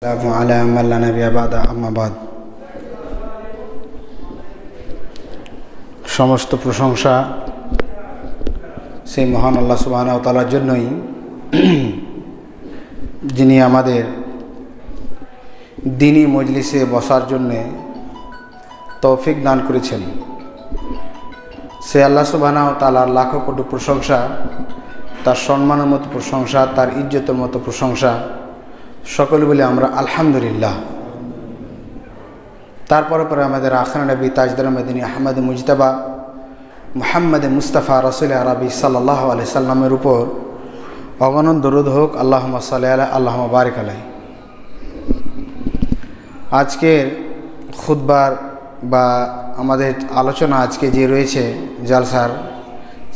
على من لا نبي بعد أما بعد সমস্ত প্রশংসা সেই মহান আল্লাহ সুবহানাহু ওয়া তাআলার জন্যই যিনি আমাদের দ্বীনি মজলিসে বসার জন্য তৌফিক দান করেছেন। সে আল্লাহ সুবহানাহু ওয়া তাআলার লাখো কোটি প্রশংসা, তার সম্মানের মতো প্রশংসা, তার ইজ্জতের মতো প্রশংসা। সকলে বলে আমরা আলহামদুলিল্লাহ। তারপরে পরে আমাদের আখির নবী তাজদার মদিনী আহমদ মুজতবা মুহাম্মদ মুস্তাফা রাসূল আরবি সাল্লাল্লাহু আলাইহি সাল্লামের উপর অগণন দরুদ হোক। আল্লাহুম্মা সাল্লি আলা আল্লাহুম্মা বারিক আলাইহি। আজকের খুতবার বা আমাদের আলোচনা আজকে যে রয়েছে জালসার,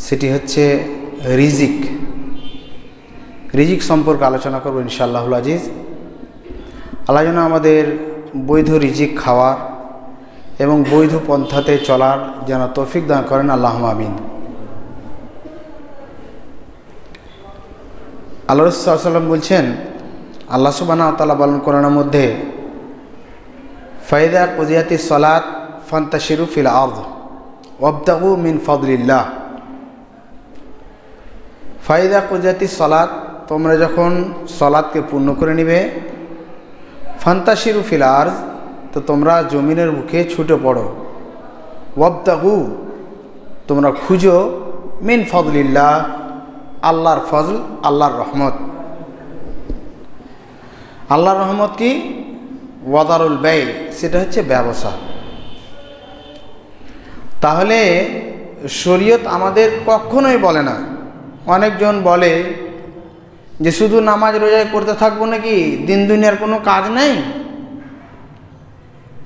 সেটি হচ্ছে রিজিক সম্পর্কে আলোচনা করব ইনশাআল্লাহুল আজিজ। আল্লাহ যেন আমাদের বৈধ রিজিক খাওয়ার এবং বৈধ পন্থাতে চলার যেন তৌফিক দান করেন, আল্লাহুম্মা আমিন। আল্লাহ রাসূল সাল্লাল্লাহু আলাইহি ওয়াসাল্লাম বলছেন, আল্লাহ সুবহানাহু ওয়া তাআলা বলেন কোরআনের মধ্যে, ফাইদা কুদিয়াতিস সালাত ফান্তাশিরু ফিল আরদ ওয়াবতাগু মিন ফাদলিল্লাহ। ফাইদা কুদিয়াতিস সালাত, তোমরা যখন সালাতকে পূর্ণ করে নিবে, ফান্তাশিরু ফিল আরদ, তো তোমরা জমিনের বুকে ছুটে পড়ো, ওয়াবতাগু, তোমরা খুঁজো, মিন ফাদলিল্লাহ, আল্লাহর ফজল, আল্লাহর রহমত। আল্লাহর রহমত কি? ওয়াদারুল ব্যয়, সেটা হচ্ছে ব্যবসা। তাহলে শরীয়ত আমাদের কখনোই বলে না, অনেকজন বলে যে শুধু নামাজ রোজা করতে থাকবো নাকি, দিন দুনিয়ার কোনো কাজ নেই।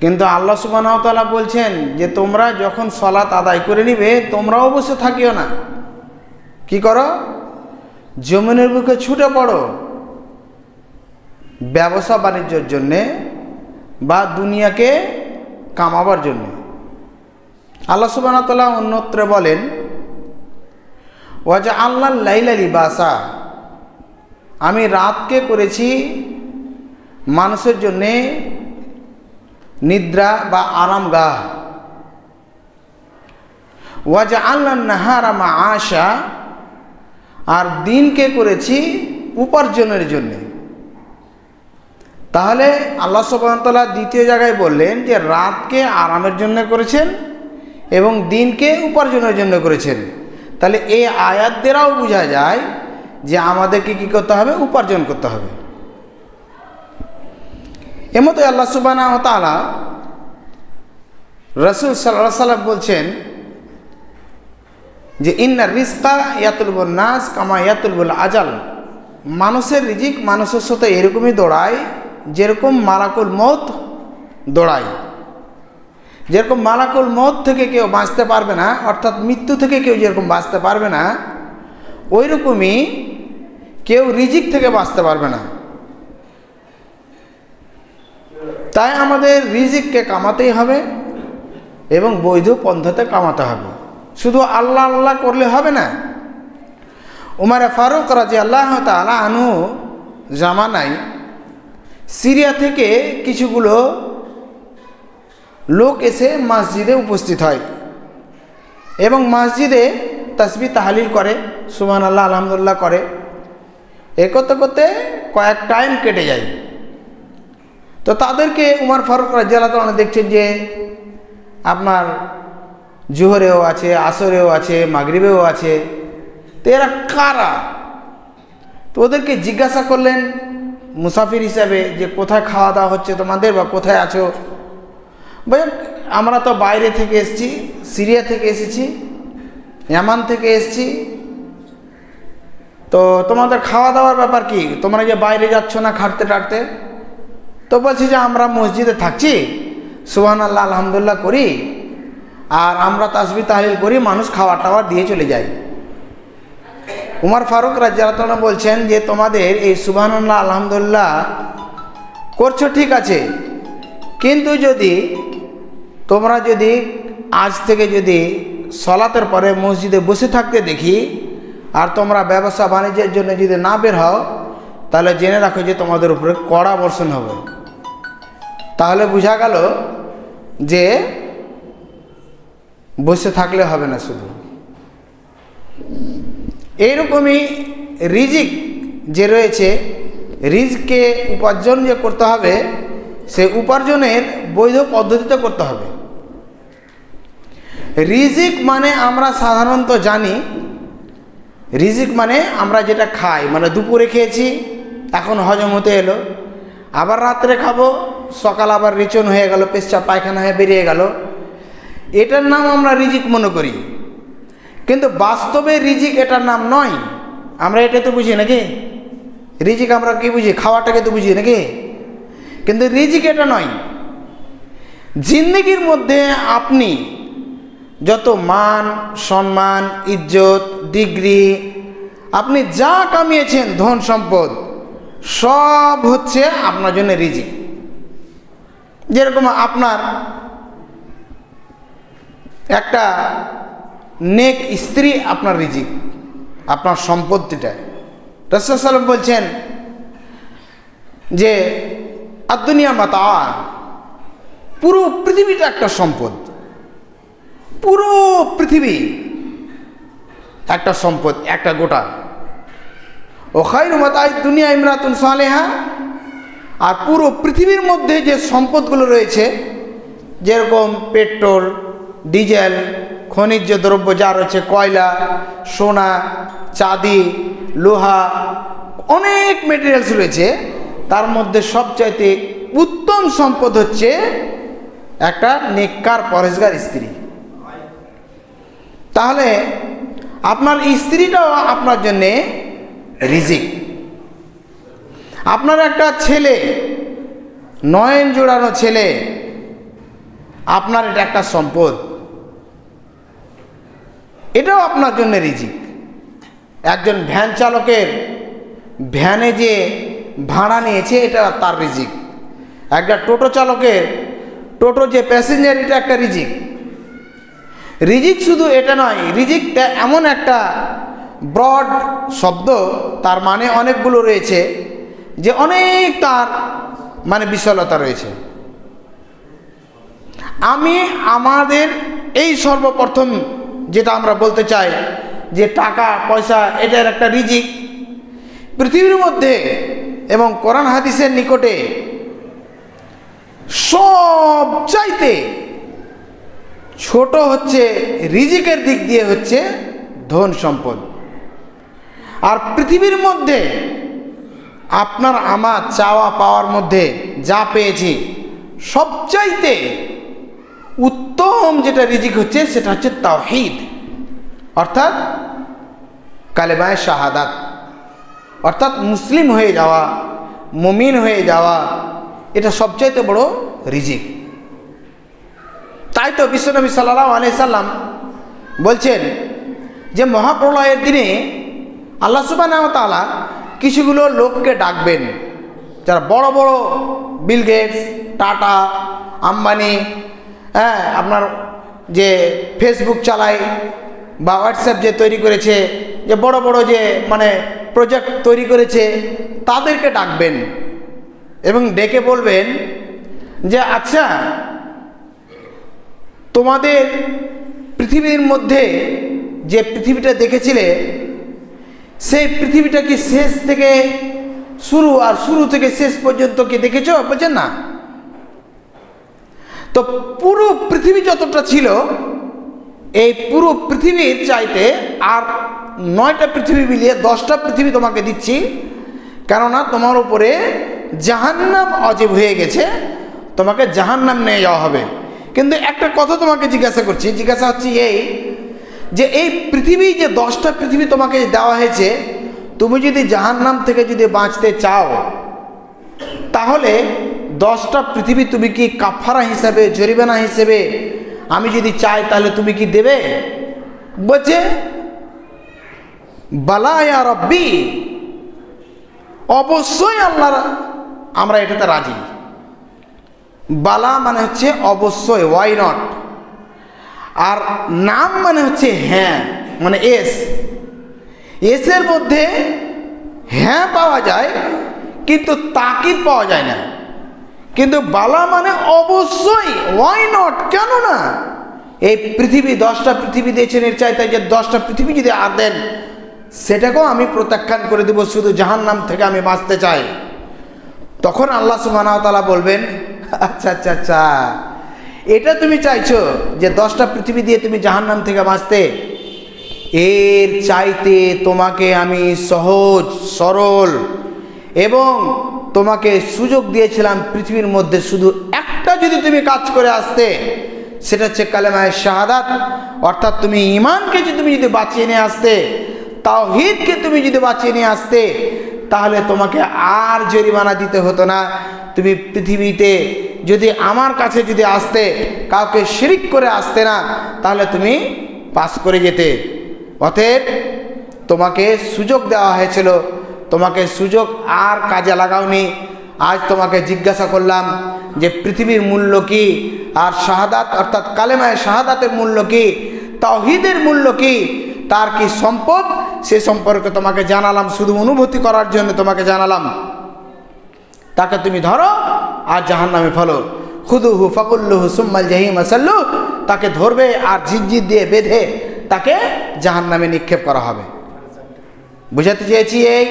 কিন্তু আল্লাহ সুবহানাহু ওয়া তাআলা বলছেন যে তোমরা যখন সালাত আদায় করে নিবে, তোমরাও বসে থাকিও না, কি করো? জমিনের বুকে ছুটে পড়ো, ব্যবসা বাণিজ্যের জন্যে বা দুনিয়াকে কামাবার জন্যে। আল্লাহ সুবহানাহু ওয়া তাআলা অন্যত্র বলেন, ওয়াজআলনা লাইলা লিবাসা, আমি রাতকে করেছি মানুষের জন্যে নিদ্রা বা আরামগাহ। ওয়াজআলনা নাহারা মাআশা, আর দিনকে করেছি উপার্জনের জন্য। তাহলে আল্লাহ সুবহানাহু ওয়া তাআলা দ্বিতীয় জায়গায় বললেন যে রাতকে আরামের জন্য করেছেন এবং দিনকে উপার্জনের জন্য করেছেন। তাহলে এই আয়াত দ্বারাও বোঝা যায় যে আমাদেরকে কি করতে হবে? উপার্জন করতে হবে। এমতো আল্লাহ সুবহানাহু ওয়া তাআলা রাসূল সাল্লাল্লাহু আলাইহি ওয়াসাল্লাম বলছেন যে ইন্না রিজকা ইয়াতুলবুন নাস কামা ইয়াতুলবুল আজাল, মানুষের রিজিক মানুষের সাথে এরকমই দৌড়ায় যেরকম মালাকুল মউত দৌড়ায়। যেরকম মালাকুল মউত থেকে কেউ বাঁচতে পারবে না, অর্থাৎ মৃত্যু থেকে কেউ যেরকম বাঁচতে পারবে না, ওই রকমই কেউ রিজিক থেকে বাঁচতে পারবে না। তাই আমাদের রিজিককে কামাতেই হবে এবং বৈধ পন্থাতে কামাতে হবে। শুধু আল্লাহ আল্লাহ করলে হবে না। উমর ফারুক রাদিয়াল্লাহু তাআলা আনহু জামানায় সিরিয়া থেকে কিছুগুলো লোক এসে মসজিদে উপস্থিত হয় এবং মসজিদে তাসবিহ তাহলিল করে, সুবহানাল্লাহ আলহামদুলিল্লাহ করে। এ করতে করতে কয়েক টাইম কেটে যায়। তো তাদেরকে উমর ফারুক রাদিয়াল্লাহু তাআলা দেখছেন যে আপনার জোহরেও আছে, আসরেও আছে, মাগরিবেও আছে, তো এরা কারা? তো ওদেরকে জিজ্ঞাসা করলেন মুসাফির হিসাবে যে কোথায় খাওয়া দাওয়া হচ্ছে তোমাদের, বা কোথায় আছো? ভাই আমরা তো বাইরে থেকে এসেছি, সিরিয়া থেকে এসেছি, ইয়ামান থেকে এসেছি, তো তোমাদের খাওয়া দাওয়ার ব্যাপার কি? তোমরা যে বাইরে যাচ্ছ না খাটতে টাটতে? তো বলছি যে আমরা মসজিদে থাকছি, সুবহানাল্লাহ আলহামদুলিল্লাহ করি, আর আমরা তাসবিহ তাহলিল করি, মানুষ খাওয়া টাওয়া দিয়ে চলে যায়। উমর ফারুক রাদিয়াল্লাহু তাআলা বলছেন যে তোমাদের এই সুবহানাল্লাহ আলহামদুলিল্লাহ করছো ঠিক আছে, কিন্তু তোমরা যদি আজ থেকে যদি সালাতের পরে মসজিদে বসে থাকতে দেখি, আর তোমরা ব্যবসা বাণিজ্যের জন্য যদি না বের হও, তাহলে জেনে রাখো যে তোমাদের উপরে কড়া বর্ষণ হবে। তাহলে বোঝা গেল যে বসে থাকলে হবে না, শুধু এইরকমই রিজিক যে রয়েছে, রিজকে উপার্জন যে করতে হবে, সে উপার্জনের বৈধ পদ্ধতিতে করতে হবে। রিজিক মানে আমরা সাধারণত জানি, রিজিক মানে আমরা যেটা খাই, মানে দুপুরে খেয়েছি, এখন হজম হতে এলো, আবার রাত্রে খাবো, সকাল আবার রেচন হয়ে গেল, পেশাব পায়খানা হয়ে বেরিয়ে গেল, এটার নাম আমরা রিজিক মনে করি। কিন্তু বাস্তবে রিজিক এটার নাম নয়। আমরা এটা তো বুঝি নাকি, রিজিক আমরা কি বুঝি, খাওয়াটাকে তো বুঝি নাকি, কিন্তু রিজিক এটা নয়। জিন্দেগির মধ্যে আপনি যত মান সম্মান, ইজ্জত, ডিগ্রি, আপনি যা কামিয়েছেন, ধন সম্পদ, সব হচ্ছে আপনার জন্য রিজিক। যেরকম আপনার একটা নেক স্ত্রী আপনার রিজিক, আপনার সম্পত্তিটা। রাসূল সাল্লাল্লাহু আলাইহি ওয়াসাল্লাম বলছেন যে আদ-দুনিয়া মাতা, পুরো পৃথিবীটা একটা সম্পদ, পুরো পৃথিবী একটা সম্পদ, একটা গোটা। ও খায়রু মাতা'আদ দুনিয়া ইমরাতুন সালেহা, আর পুরো পৃথিবীর মধ্যে যে সম্পদগুলো রয়েছে, যেরকম পেট্রোল, ডিজেল, খনিজ দ্রব্য যা রয়েছে, কয়লা, সোনা, চাঁদি, লোহা, অনেক মেটেরিয়ালস রয়েছে, তার মধ্যে সবচাইতে উত্তম সম্পদ হচ্ছে একটা নেককার পরহেজগার স্ত্রী। তাহলে আপনার স্ত্রীটাও আপনার জন্যে রিজিক। আপনার একটা ছেলে, নয়ন জোড়ানো ছেলে, আপনার এটা একটা সম্পদ, এটাও আপনার জন্য রিজিক। একজন ভ্যান চালকের ভ্যানে যে ভাড়া নিয়েছে, এটা তার রিজিক। একটা টোটো চালকের টোটো যে প্যাসেঞ্জার, এটা একটা রিজিক। রিজিক শুধু এটা নয়, রিজিকটা এমন একটা ব্রড শব্দ, তার মানে অনেকগুলো রয়েছে, যে অনেক তার মানে বিশালতা রয়েছে। আমি আমাদের এই সর্বপ্রথম যেটা আমরা বলতে চাই যে টাকা পয়সা এটার একটা রিজিক পৃথিবীর মধ্যে, এবং কোরআন হাদিসের নিকটে সবচাইতে ছোট হচ্ছে রিজিকের দিক দিয়ে হচ্ছে ধন সম্পদ। আর পৃথিবীর মধ্যে আপনার আমার চাওয়া পাওয়ার মধ্যে যা পেয়েছি, সবচাইতে উত্তম যেটা রিজিক হচ্ছে, সেটা হচ্ছে তাওহীদ, অর্থাৎ কালেমায়ে শাহাদাত, অর্থাৎ মুসলিম হয়ে যাওয়া, মুমিন হয়ে যাওয়া, এটা সবচাইতে বড় রিজিক। তাই তো বিশ্বনবী সাল্লাল্লাহু আলাইহি সাল্লাম বলছেন যে মহাপ্রলয়ের দিনে আল্লাহ সুবহানাহু ওয়া তাআলা কিছুগুলো লোককে ডাকবেন, যারা বড় বড় বিল গেটস, টাটা, আম্বানি, হ্যাঁ, আপনার যে ফেসবুক চালায় বা হোয়াটসঅ্যাপ যে তৈরি করেছে, যে বড় বড় যে মানে প্রজেক্ট তৈরি করেছে, তাদেরকে ডাকবেন এবং ডেকে বলবেন যে আচ্ছা, তোমাদের পৃথিবীর মধ্যে যে পৃথিবীটা দেখেছিলে, সেই পৃথিবীটা কি শেষ থেকে শুরু আর শুরু থেকে শেষ পর্যন্ত কি দেখেছো? বলছেন না। তো পুরো পৃথিবী যতটা ছিল, এই পুরো পৃথিবীর চাইতে আর 9টা পৃথিবী মিলিয়ে 10টা পৃথিবী তোমাকে দিচ্ছি, কেননা তোমার উপরে জাহান্নাম ওয়াজিব হয়ে গেছে, তোমাকে জাহান্নাম নিয়ে যাওয়া হবে। কিন্তু একটা কথা তোমাকে জিজ্ঞাসা করছি, জিজ্ঞাসা হচ্ছে এই যে এই পৃথিবী যে 10টা পৃথিবী তোমাকে দেওয়া হয়েছে, তুমি যদি জাহান্নাম থেকে যদি বাঁচতে চাও, তাহলে 10টা পৃথিবী তুমি কি কাফারা হিসাবে, জরিমানা হিসেবে আমি যদি চাই, তাহলে তুমি কি দেবে? বলছে বালা ইয়া রব্বি, অবশ্যই আল্লাহ, আমরা এটাতে রাজি। বালা মানে হচ্ছে অবশ্যই, ওয়াই নট। আর নাম মানে হচ্ছে হ্যাঁ, মানে এস। এসের মধ্যে হ্যাঁ পাওয়া যায়, কিন্তু তাকিদ পাওয়া যায় না। কিন্তু বালা মানে অবশ্যই, ওয়াই নট, কেন না? এই পৃথিবী 10টা পৃথিবী দিয়েছেন, এর চাইতে যে 10টা পৃথিবী যদি আর দেন সেটাকেও আমি প্রত্যাখ্যান করে দেব, শুধু জাহান্নাম থেকে আমি বাঁচতে চাই। তখন আল্লাহ সুবহানাহু ওয়া তাআলা বলবেন, আচ্ছা আচ্ছা আচ্ছা, এটা তুমি চাইছো যে 10টা পৃথিবী দিয়ে তুমি জাহান্নাম থেকে বাঁচতে, এর চাইতে তোমাকে আমি সহজ সরল এবং তোমাকে সুযোগ দিয়েছিলাম পৃথিবীর মধ্যে শুধু একটা যদি তুমি কাজ করে আসতে, সেটা হচ্ছে কালেমায়ে শাহাদাত, অর্থাৎ তুমি ঈমানকে তুমি যদি বাঁচিয়ে নিয়ে আসতে, তাওহীদকে তুমি যদি বাঁচিয়ে নিয়ে আসতে, তাহলে তোমাকে আর জরিমানা দিতে হতো না। তুমি পৃথিবীতে যদি আমার কাছে যদি আসতে, কাউকে শিরিক করে আসতে না, তাহলে তুমি পাস করে যেতে। অতএব তোমাকে সুযোগ দেওয়া হয়েছিল, তোমাকে সুযোগ আর কাজে লাগাওনি। আজ তোমাকে জিজ্ঞাসা করলাম যে পৃথিবীর মূল্য কি, আর শাহাদাত অর্থাৎ কালেমায়ে শাহাদাতের মূল্য কি, তাওহীদের মূল্য কি, তার কি সম্পদ, সে সম্পর্কে তোমাকে জানালাম, শুধু অনুভূতি করার জন্য তোমাকে জানালাম। তাকে তুমি ধরো আর জাহান্নামে ফেলো। খুদুহু ফাকুল্লুহু সুম্মাল জাহিম সাল্লু, তাকে ধরবে আর ঝিঁঝির দিয়ে বেঁধে তাকে জাহান্নামে নিক্ষেপ করা হবে। বুঝাতে চেয়েছি এই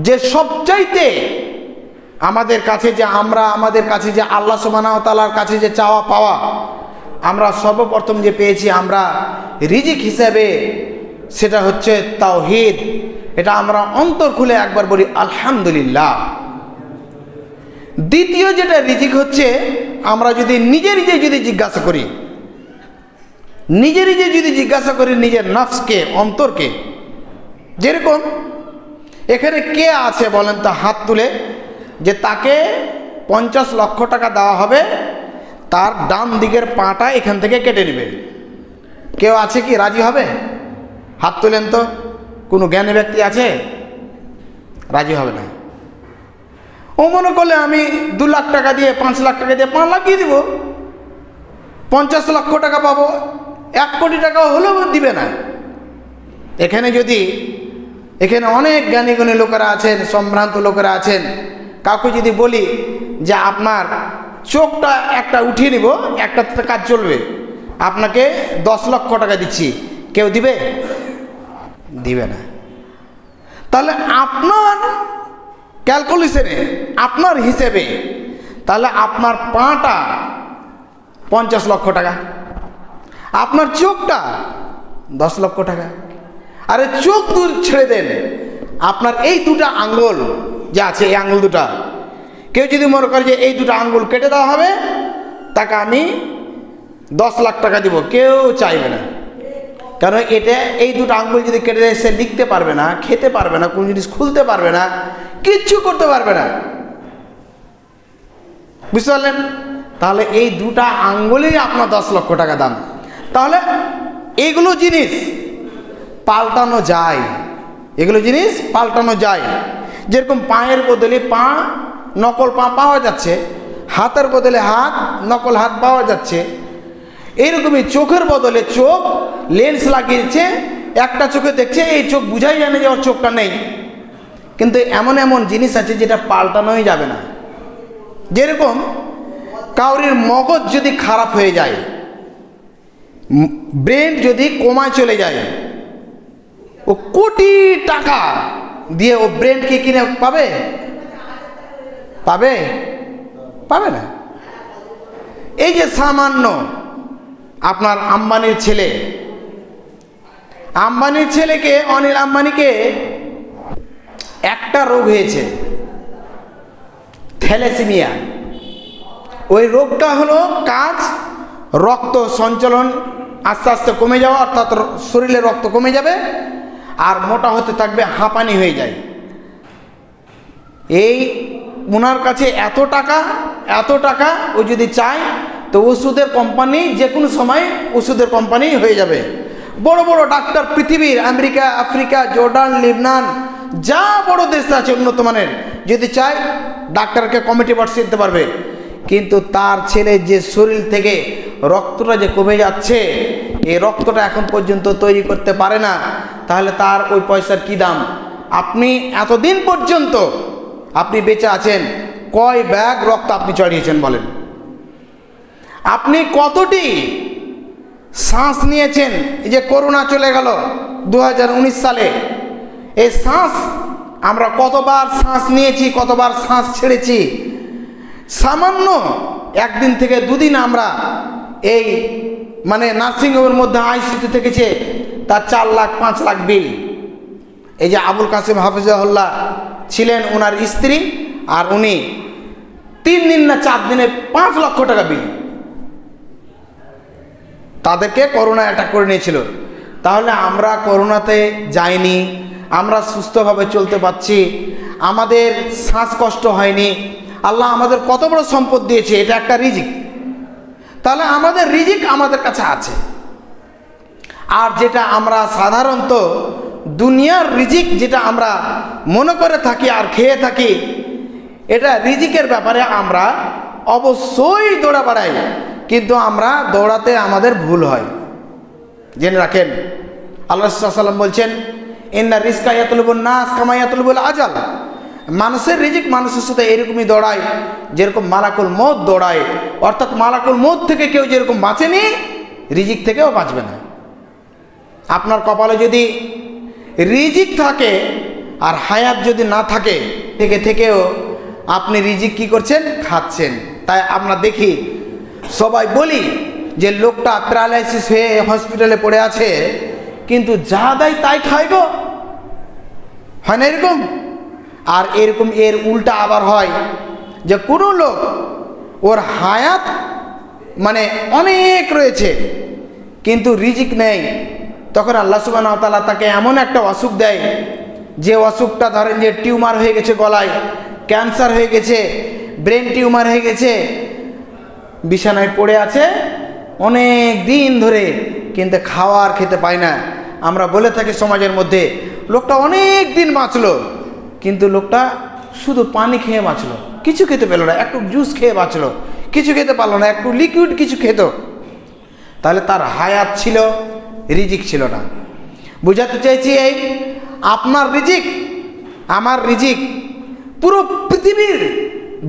যে সবচাইতে আমাদের কাছে যে আমাদের কাছে যে আল্লাহ সুবহানাহু ওয়া তাআলার কাছে যে চাওয়া পাওয়া, আমরা সর্বপ্রথম যে পেয়েছি আমরা রিজিক হিসাবে, সেটা হচ্ছে তাওহীদ। এটা আমরা অন্তর খুলে একবার বলি আলহামদুলিল্লাহ। দ্বিতীয় যেটা রিজিক হচ্ছে, আমরা যদি নিজে যদি জিজ্ঞাসা করি, নিজে যদি জিজ্ঞাসা করি নিজের নফসকে, অন্তরকে, যেরকম এখানে কে আছে বলেন তো হাত তুলে যে তাকে 50 লক্ষ টাকা দেওয়া হবে, তার ডান দিকের পাটা এখান থেকে কেটে নেবে? কেউ আছে কি রাজি হবে? হাত তুলেন তো। কোনো জ্ঞানী ব্যক্তি আছে? রাজি হবে না। ও মনে করলে আমি 2 লাখ টাকা দিয়ে 5 লাখ টাকা দিয়ে 5 লাখ দিয়ে দিব, 50 লক্ষ টাকা পাবো, 1 কোটি টাকা হলেও দিবে না। এখানে অনেক জ্ঞানী গুণী লোকেরা আছেন, সম্ভ্রান্ত লোকেরা আছেন। কাউকে যদি বলি যে আপনার চোখটা একটা উঠিয়ে নিব, একটা কাজ চলবে, আপনাকে 10 লক্ষ টাকা দিচ্ছি, কেউ দিবে? দিবে না। তাহলে আপনার ক্যালকুলেশনে, আপনার হিসেবে, তাহলে আপনার পাটা 50 লক্ষ টাকা, আপনার চোখটা 10 লক্ষ টাকা। আরে চোখ দূর ছেড়ে দেন, আপনার এই 2টা আঙ্গুল যে আছে, এই আঙ্গুল 2টা, কেউ যদি মনে করে যে এই 2টা আঙ্গুল কেটে দেওয়া হবে, তাকে আমি 10 লাখ টাকা দিব, কেউ চাইবে না। কারণ এটা এই 2টা আঙ্গুল যদি কেটে দেয়, সে লিখতে পারবে না, খেতে পারবে না, কোনো জিনিস খুলতে পারবে না, কিচ্ছু করতে পারবে না। বুঝতে পারলেন? তাহলে এই 2টা আঙ্গুলই আপনার 10 লক্ষ টাকা দাম। তাহলে এইগুলো জিনিস পাল্টানো যায়, এগুলো জিনিস পাল্টানো যায়। যেরকম পায়ের বদলে পা, নকল পা পাওয়া যাচ্ছে, হাতের বদলে হাত, নকল হাত পাওয়া যাচ্ছে। এইরকমই চোখের বদলে চোখ, লেন্স লাগিয়েছে, একটা চোখে দেখছে, এই চোখ বুঝাই যায় না যে ওর চোখটা নেই। কিন্তু এমন এমন জিনিস আছে যেটা পাল্টানোই যাবে না। যেরকম কাউরির মগজ যদি খারাপ হয়ে যায়, ব্রেন যদি কোমায় চলে যায়, ও কোটি টাকা দিয়ে ও ব্রেনকে কিনে পাবে? পাবে? পাবে না। এই যে সামান্য আপনার আম্বানির ছেলেকে, অনিল আম্বানিকে একটা রোগ হয়েছে, থ্যালাসেমিয়া। ওই রোগটা হলো রক্ত সঞ্চালন আস্তে আস্তে কমে যাওয়া, অর্থাৎ শরীরে রক্ত কমে যাবে আর মোটা হতে থাকবে, হাঁপানি হয়ে যায়। এই ওনার কাছে এত টাকা ও যদি চায় তো ওষুধের কোম্পানি যে কোনো সময় ওষুধের কোম্পানি হয়ে যাবে। বড় বড় ডাক্তার পৃথিবীর, আমেরিকা, আফ্রিকা, জর্ডান, লেবানন, যা বড় দেশ আছে উন্নত মানের, যদি চায় ডাক্তারকে কমিটি বসিয়ে দিতে পারবে। কিন্তু তার ছেলে যে শরীর থেকে রক্তটা যে কমে যাচ্ছে, এই রক্তটা এখন পর্যন্ত তৈরি করতে পারে না, তাহলে তার ওই পয়সার কি দাম? আপনি এতদিন পর্যন্ত আপনি বেঁচে আছেন, কয় ব্যাগ রক্ত আপনি চড়িয়েছেন বলেন? আপনি কতটি শ্বাস নিয়েছেন? এই যে করোনা চলে গেল 2019 সালে, এই শ্বাস আমরা কতবার শ্বাস নিয়েছি, কতবার শ্বাস ছেড়েছি। সামান্য একদিন থেকে দুদিন আমরা এই মানে নার্সিংহোমের মধ্যে আইসিইউতে থেকেছে, তার 4 লাখ 5 লাখ বিল। এই যে আবুল কাসেম হাফিজাহুল্লাহ ছিলেন, ওনার স্ত্রী আর উনি 3 দিন না 4 দিনে 5 লক্ষ টাকা বিল, তাদেরকে করোনা অ্যাটাক করে নিয়েছিল। তাহলে আমরা করোনাতে যাইনি, আমরা সুস্থভাবে চলতে পারছি, আমাদের শ্বাসকষ্ট হয়নি। আল্লাহ আমাদের কত বড় সম্পদ দিয়েছে, এটা একটা রিজিক। তাহলে আমাদের রিজিক আমাদের কাছে আছে। আর যেটা আমরা সাধারণত দুনিয়ার রিজিক যেটা আমরা মনে করে থাকি আর খেয়ে থাকি, এটা রিজিকের ব্যাপারে আমরা অবশ্যই দৌড়া বাড়াই, কিন্তু আমরা দৌড়াতে আমাদের ভুল হয়। জেনে রাখেন, আল্লাহ সাল্লাল্লাহু আলাইহি ওয়াসাল্লাম বলছেন, ইন্না রিজকা ইয়াতলুবুন নাস কামা ইয়াতলুবুল আজাল। মানুষের রিজিক মানুষের সাথে এরকমই দৌড়ায় যেরকম মালাকুল মউত দৌড়ায়। অর্থাৎ মালাকুল মউত থেকে কেউ যেরকম বাঁচেনি, রিজিক থেকেও বাঁচবে না। আপনার কপালে যদি রিজিক থাকে আর হায়াত যদি না থাকে, থেকেও আপনি রিজিক কি করছেন? খাচ্ছেন। তাই আমরা দেখি, সবাই বলি যে লোকটা প্যারালাইসিস হয়ে হসপিটালে পড়ে আছে, কিন্তু যা দেয় তাই খায় গো, হয় না এরকম? আর এরকম এর উল্টা আবার হয় যে কোনো লোক ওর হায়াত মানে অনেক রয়েছে কিন্তু রিজিক নেই, তখন আল্লাহ সুবহানাহু ওয়া তাআলা তাকে এমন একটা অসুখ দেয়, যে অসুখটা ধরেন যে টিউমার হয়ে গেছে গলায়, ক্যান্সার হয়ে গেছে, ব্রেন টিউমার হয়ে গেছে, বিছানায় পড়ে আছে অনেক দিন ধরে, কিন্তু খাওয়ার খেতে পায় না। আমরা বলে থাকি সমাজের মধ্যে, লোকটা অনেক দিন বাঁচলো, কিন্তু লোকটা শুধু পানি খেয়ে বাঁচলো, কিছু খেতে পেল না। একটু জুস খেয়ে বাঁচলো, কিছু খেতে পারলো না, একটু লিকুইড কিছু খেত, তাহলে তার হায়াত ছিল, রিজিক ছিল না। বুঝাতে চাইছি এই, আপনার রিজিক আমার রিজিক, পুরো পৃথিবীর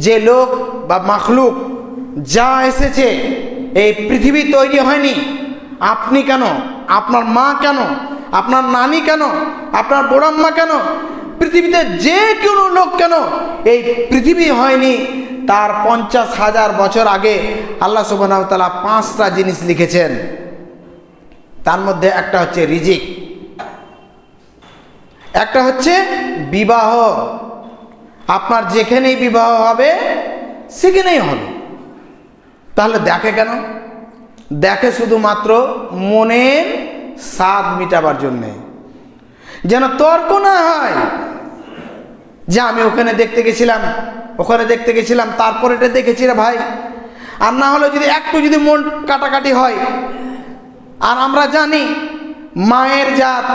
যে লোক বা মাখলুক যা এসেছে, এই পৃথিবী তৈরি হয়নি আপনি কেন, আপনার মা কেন, আপনার নানি কেন, আপনার বড়াম্মা কেন, পৃথিবীতে যে কোনো লোক কেন, এই পৃথিবী হয়নি তার 50,000 বছর আগে আল্লাহ সুবহানাহু ওয়া তাআলা 5টা জিনিস লিখেছেন। তার মধ্যে একটা হচ্ছে রিজিক, একটা হচ্ছে বিবাহ। আপনার যেখানেই বিবাহ হবে সেখানেই হবে। তাহলে দেখে কেন? দেখে শুধুমাত্র মনের স্বাদ মিটাবার জন্যে, যেন তর্ক না হয় যে আমি ওখানে দেখতে গেছিলাম, ওখানে দেখতে গেছিলাম, তারপরে এটা দেখেছি রে ভাই। আর না হলে যদি একটু যদি মন কাটাকাটি হয়, আর আমরা জানি মায়ের জাত,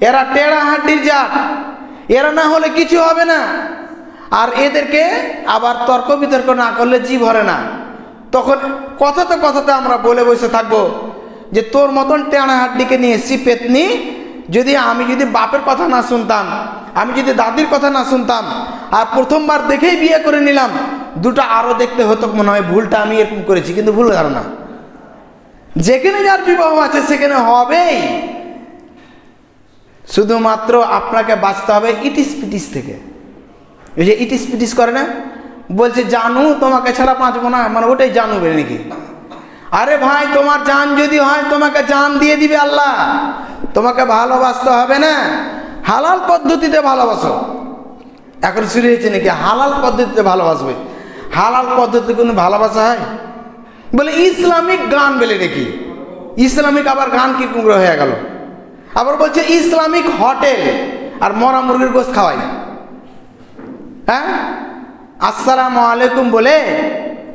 এরা টেড়া হাড্ডির জাত, এরা না হলে কিছু হবে না। আর এদেরকে আবার তর্ক বিতর্ক না করলে জি ভরে না। তখন কথাতে আমরা বলে বসে থাকবো যে তোর মতন টেড়া হাড্ডিকে নিয়ে এসছি পেতনি, যদি আমি যদি বাপের কথা না শুনতাম, আমি যদি দাদির কথা না শুনতাম, আর প্রথমবার দেখেই বিয়ে করে নিলাম, দুটো আরও দেখতে হতো মনে হয়, ভুলটা আমি এরকম করেছি, কিন্তু ভুল ধারণা। যেখানে যার বিবাহ আছে সেখানে হবেই, শুধুমাত্র আপনাকে বাঁচতে হবে ইটিস পিটিস থেকে। এই যে ইটিস পিটিস করে না, বলছে জানু তোমাকে ছাড়া বাঁচবো না, মানে ওটাই জানু বেরে নাকি? আরে ভাই, তোমার জান যদি হয় তোমাকে জান দিয়ে দিবে আল্লাহ, তোমাকে ভালোবাসতে হবে না, হালাল পদ্ধতিতে ভালোবাসো। এখন শুরু হয়েছে নাকি হালাল পদ্ধতিতে ভালোবাসবে? হালাল পদ্ধতিতে কোনো ভালোবাসা হয়? বলে ইসলামিক গান বলে নাকি, ইসলামিক আবার গান কি কুমড়ো হয়ে গেল। আবার বলছে ইসলামিক হোটেল, আর মরা মুরগির গোশত খাওয়াই। হ্যাঁ, আসসালামু আলাইকুম বলে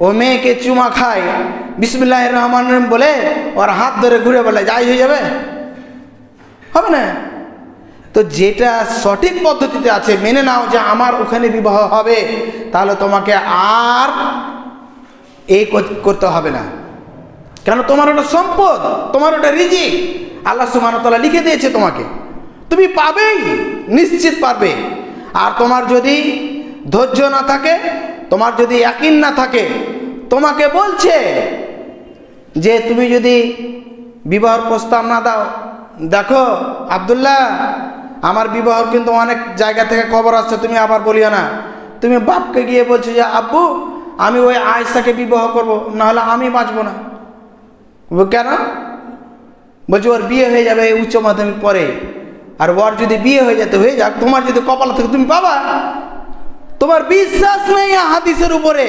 ও মেয়েকে চুমা খায়, বিসমিল্লাহির রহমানির রহিম বলে ওর হাত ধরে ঘুরে বেড়ায়, যাই হয়ে যাবে? হবে না। তো যেটা সঠিক পদ্ধতিতে আছে মেনে নাও যে আমার ওখানে বিবাহ হবে, তাহলে তোমাকে আর এই করতে হবে না। কেন? তোমার ওটা সম্পদ, তোমার ওটা রিজিক, আল্লাহ সুবহানাহু ওয়া তাআলা লিখে দিয়েছে তোমাকে। তুমি পাবেই, নিশ্চিত পারবে। আর তোমার যদি ধৈর্য না থাকে, তোমার যদি ইয়াকিন না থাকে, তোমাকে বলছে যে তুমি যদি বিবাহের প্রস্তাব না দাও, দেখো আব্দুল্লাহ, আমার বিবাহর কিন্তু অনেক জায়গা থেকে খবর আসছে, তুমি আবার বলিও না। তুমি বাপকে গিয়ে বলছো যে আব্বু আমি ওই আয়েশাকে বিবাহ করব, নাহলে আমি বাঁচবো না। কেন? বলছি ওর বিয়ে হয়ে যাবে উচ্চ মাধ্যমিক পরে, আর ওর যদি বিয়ে হয়ে যেতে হয়ে যাক, তোমার যদি কপাল থেকে তুমি পাবা। তোমার বিশ্বাস নেই হাদিসের উপরে,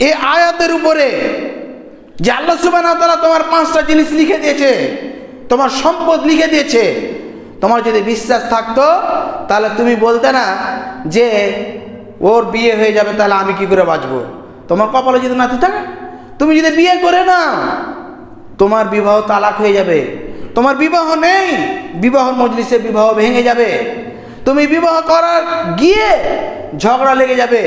এই আয়াতের উপরে, যে আল্লাহ সুবহানাহু ওয়া তাআলা তোমার 5টা জিনিস লিখে দিয়েছে, তোমার সম্পদ লিখে দিয়েছে। তোমার যদি বিশ্বাস থাকতো তাহলে তুমি বলতে না যে ওর বিয়ে হয়ে যাবে, তাহলে আমি কি করে বাঁচবো। তোমার কপালে যদি না থাকে, তুমি যদি বিয়ে করে না, তোমার বিবাহ তালাক হয়ে যাবে। তোমার বিবাহ নেই, বিবাহ মজলিসে বিবাহ ভেঙে যাবে। তুমি বিবাহ করার গিয়ে ঝগড়া লেগে যাবে।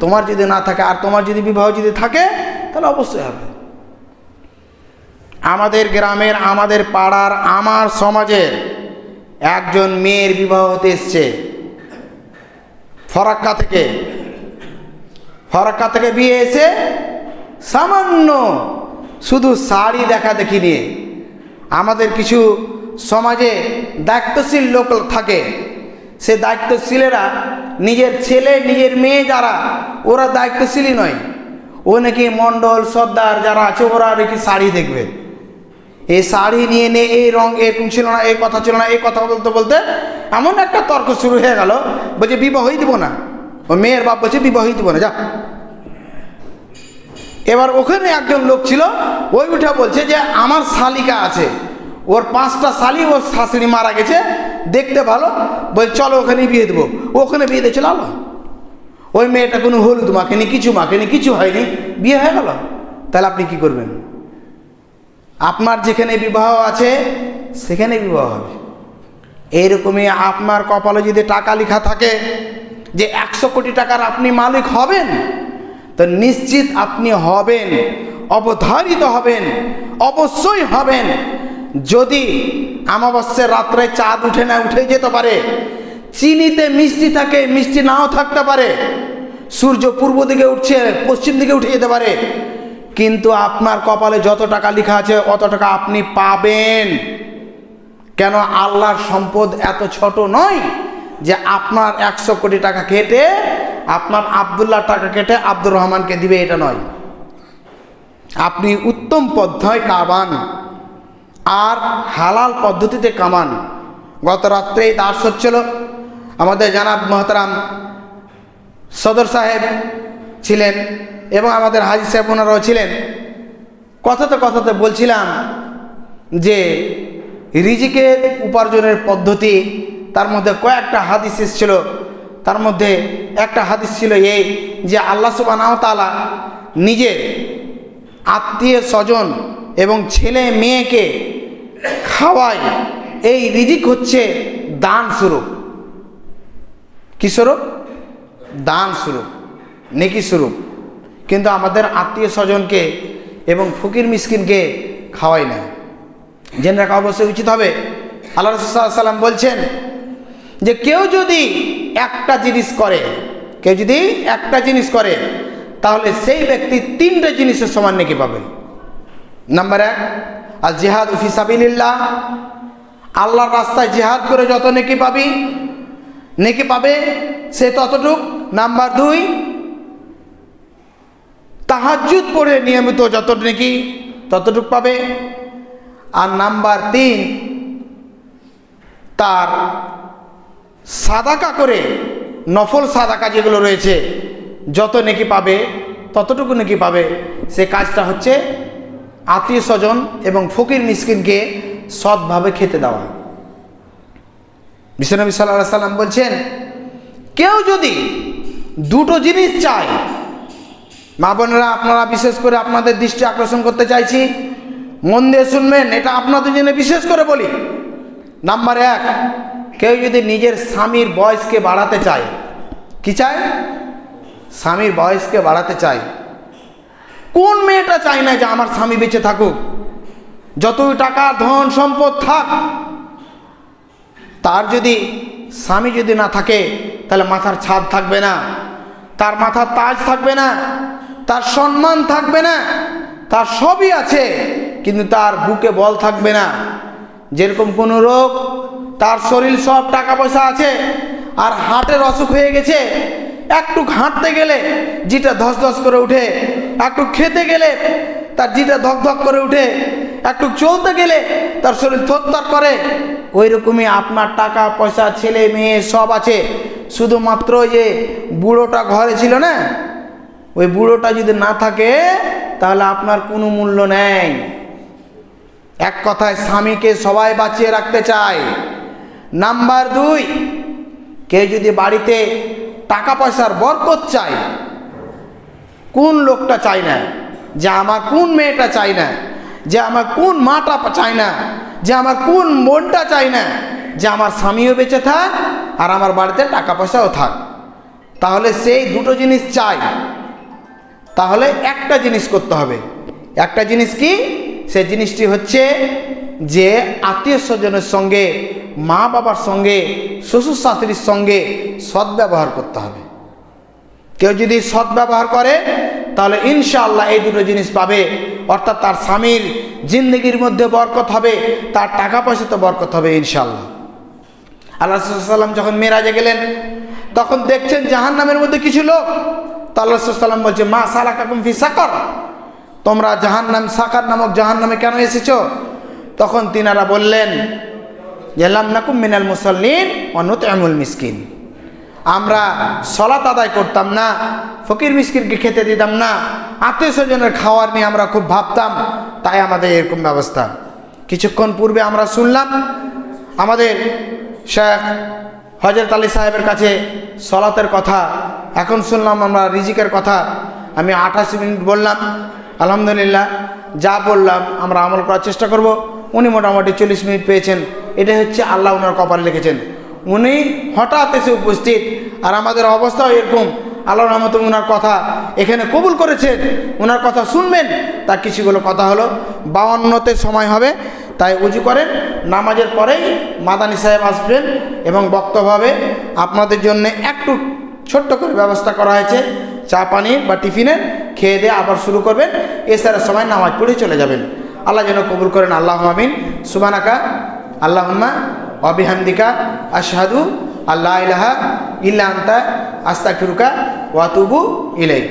তোমার যদি না থাকে, আর তোমার যদি বিবাহ যদি থাকে, তাহলে অবশ্যই হবে। আমাদের গ্রামের, আমাদের পাড়ার, আমার সমাজের একজন মেয়ের বিবাহ হতে এসছে ফরাক্কা থেকে বিয়ে এসে সামান্য শুধু শাড়ি দেখা দেখি নিয়ে। আমাদের কিছু সমাজে দায়িত্বশীল লোক থাকে, সে দায়িত্বশীলেরা নিজের ছেলে নিজের মেয়ে যারা, ওরা দায়িত্বশীলই নয়, ও নাকি মণ্ডল সর্দার যারা আছে ওরা নাকি শাড়ি দেখবে। এই শাড়ি নিয়ে নিয়ে এই রং এরকম ছিল না, এই কথা ছিল না, এই কথা বলতে বলতে এমন একটা তর্ক শুরু হয়ে গেল। বলছে বিবাহই দিব না, ও মেয়ের বাপ বলছে বিবাহই দিব না, যা। এবার ওখানে একজন লোক ছিল, ওই উঠে বলছে যে আমার শালিকা আছে, ওর 5টা শালি, ওর শাশুড়ি মারা গেছে, দেখতে ভালো, বলছে চলো ওখানে বিয়ে দেবো। ওখানে বিয়ে দিয়ে চলে আলো। ওই মেয়েটা কোনো হলুদ মাখেনি, কিছু হয়নি, বিয়ে হয়ে গেল। তাহলে আপনি কি করবেন? আপনার যেখানে বিবাহ আছে সেখানে বিবাহ হবে। এইরকমই আপনার কপালে যদি টাকা লেখা থাকে যে 100 কোটি টাকার আপনি মালিক হবেন, তো নিশ্চিত আপনি হবেন, অবধারিত হবেন, অবশ্যই হবেন। যদি অমাবস্যার রাত্রে চাঁদ উঠে না, উঠে যেতে পারে, চিনিতে মিষ্টি থাকে, মিষ্টি নাও থাকতে পারে, সূর্য পূর্ব দিকে উঠছে, পশ্চিম দিকে উঠে যেতে পারে, কিন্তু আপনার কপালে যত টাকা লেখা আছে অত টাকা আপনি পাবেন। কেন? আল্লাহর সম্পদ এত ছোট নয় যে আপনার 100 কোটি টাকা কেটে আপনার আব্দুল্লাহ টাকা কেটে আব্দুর রহমানকে দিবে, এটা নয়। আপনি উত্তম পদ্ধতি কামান আর হালাল পদ্ধতিতে কামান। গত রাত্রেই দাস হচ্ছিল, আমাদের জানাব মোহতারাম সদর সাহেব ছিলেন এবং আমাদের হাজি সাহেব ওনারাও ছিলেন। কথাতে বলছিলাম যে রিজিকের উপার্জনের পদ্ধতি, তার মধ্যে কয়েকটা হাদিস ছিল। তার মধ্যে একটা হাদিস ছিল এই যে আল্লাহ সুবহানাহু ওয়া তাআলা নিজের আত্মীয় স্বজন এবং ছেলে মেয়েকে খাওয়ায়। এই রিজিক হচ্ছে দান স্বরূপ। কি স্বরূপ? দান স্বরূপ, নেকি স্বরূপ। কিন্তু আমাদের আত্মীয় স্বজনকে এবং ফকির মিসকিনকে খাওয়াই না। জেনে রাখা অবশ্যই উচিত হবে। আল্লাহ রাসূল সাল্লাল্লাহু আলাইহি ওয়াসাল্লাম বলছেন যে কেউ যদি একটা জিনিস করে, তাহলে সেই ব্যক্তি 3টে জিনিসের সমান নেকি পাবে। নাম্বার 1, আল জিহাদ ফি সাবিলিল্লাহ, আল্লাহর রাস্তায় জিহাদ করে যত নেকি পাবে সে ততটুক। নাম্বার 2, তাহাজ্জুদ পড়ে নিয়মিত যত নেকি ততটুক পাবে। আর নাম্বার 3, তার সাদাকা করে, নফল সাদাকা যেগুলো রয়েছে, যত নেকি পাবে ততটুকু নেকি পাবে। সে কাজটা হচ্ছে আত্মীয় স্বজন এবং ফকির মিসকিনকে সৎভাবে খেতে দেওয়া। বিশ্বনবী সাল্লাল্লাহু আলাইহি সাল্লাম বলছেন, কেউ যদি 2টো জিনিস চায়, মা বোনেরা আপনারা বিশেষ করে আপনাদের দৃষ্টি আকর্ষণ করতে চাইছি, মন দিয়ে শুনবেন, এটা আপনাদের জন্য বিশেষ করে বলি। নাম্বার 1, কেউ যদি নিজের স্বামীর বয়সকে বাড়াতে চায়। কি চায়? স্বামীর বয়সকে বাড়াতে চায়। কোন মেয়েটা চায় না যে আমার স্বামী বেঁচে থাকুক, যতই টাকা ধন সম্পদ থাক, তার যদি স্বামী যদি না থাকে তাহলে মাথার ছাদ থাকবে না, তার মাথার তাজ থাকবে না, তার সম্মান থাকবে না, তার সবই আছে কিন্তু তার বুকে বল থাকবে না। যেরকম কোনো রোগ, তার শরীর সব টাকা পয়সা আছে আর হার্টের অসুখ হয়ে গেছে, একটু হাঁটতে গেলে জিটা ধস ধস করে উঠে, একটু খেতে গেলে তার জিটা ধক ধক করে উঠে, একটু চলতে গেলে তার শরীর থরথর করে, ওই রকমই আপনার টাকা পয়সা ছেলে মেয়ে সব আছে, শুধুমাত্র যে বুড়োটা ঘরে ছিল না, ওই বুড়োটা যদি না থাকে তাহলে আপনার কোনো মূল্য নেই। এক কথায় স্বামীকে সবাই বাঁচিয়ে রাখতে চায়। নাম্বার 2, কেউ যদি বাড়িতে টাকা পয়সার বরকত চায়, কোন লোকটা চায় না যে আমার কোন মেয়েটা চায় না, যে আমার কোন মাটা চায় না, যে আমার কোন বোনটা চায় না যে আমার স্বামীও বেঁচে থাক আর আমার বাড়িতে টাকা পয়সাও থাক, তাহলে সেই দুটো জিনিস চাই। তাহলে একটা জিনিস করতে হবে। একটা জিনিস কি? সেই জিনিসটি হচ্ছে যে আত্মীয় স্বজনের সঙ্গে, মা বাবার সঙ্গে, শ্বশুর শাশুড়ির সঙ্গে সদ্ব্যবহার করতে হবে। কেউ যদি সদ্ব্যবহার করে তাহলে ইনশাআল্লাহ এই দুটো জিনিস পাবে, অর্থাৎ তার স্বামীর জিন্দগির মধ্যে বরকত হবে, তার টাকা পয়সাতে বরকত হবে ইনশাআল্লাহ। আল্লাহ রাসূল সাল্লাল্লাহু আলাইহি ওয়াসাল্লাম যখন মেরাজে গেলেন তখন দেখছেন জাহান্নামের মধ্যে কিছু লোক। তো আল্লাহ রাসূল সাল্লাল্লাহু আলাইহি ওয়াসাল্লাম বলছে, মা সালাকাকুম ফি সাকার, তোমরা জাহান্নাম, সাকার নামক জাহান্নামে কেন এসেছো? তখন তিনারা বললেন যে লাম নাকুম মিনাল মুসাল্লিন ওয়া নুতইমুল মিসকিন, আমরা সালাত আদায় করতাম না, ফকির মিসকিনকে খেতে দিতাম না, আত্মীয় স্বজনের খাওয়ার নিয়ে আমরা খুব ভাবতাম, তাই আমাদের এরকম ব্যবস্থা। কিছুক্ষণ পূর্বে আমরা শুনলাম আমাদের শেখ হযরত আলী সাহেবের কাছে সালাতের কথা, এখন শুনলাম আমরা রিজিকের কথা। আমি 88 মিনিট বললাম, আলহামদুলিল্লাহ যা বললাম আমরা আমল করার চেষ্টা করব। উনি মোটামুটি 40 মিনিট পেয়েছেন, এটা হচ্ছে আল্লাহ ওনার কপালে লিখেছেন। উনি হঠাৎ এসে উপস্থিত, আর আমাদের অবস্থাও এরকম। আল্লাহর রহমতে ওনার কথা এখানে কবুল করেছেন, ওনার কথা শুনবেন। তার কিছুগুলো কথা হলো 52তে সময় হবে, তাই উজু করেন, নামাজের পরেই মাদানী সাহেব আসবেন এবং বক্তব্য হবে। আপনাদের জন্য একটু ছোট্ট করে ব্যবস্থা করা হয়েছে, চা পানি বা টিফিনের, খেয়ে দিয়ে আবার শুরু করবেন। এছাড়া সময় নামাজ পড়ে চলে যাবেন। আল্লাহ যেন কবুল করেন। আল্লাহুম্মা আমিন। সুবহানাকা আল্লাহুম্মা ওয়া বিহামদিকা আশহাদু আল্লা ইলাহা ইল্লা আনতা আস্তাগফিরুকা ওয়া আতুবু ইলাইক।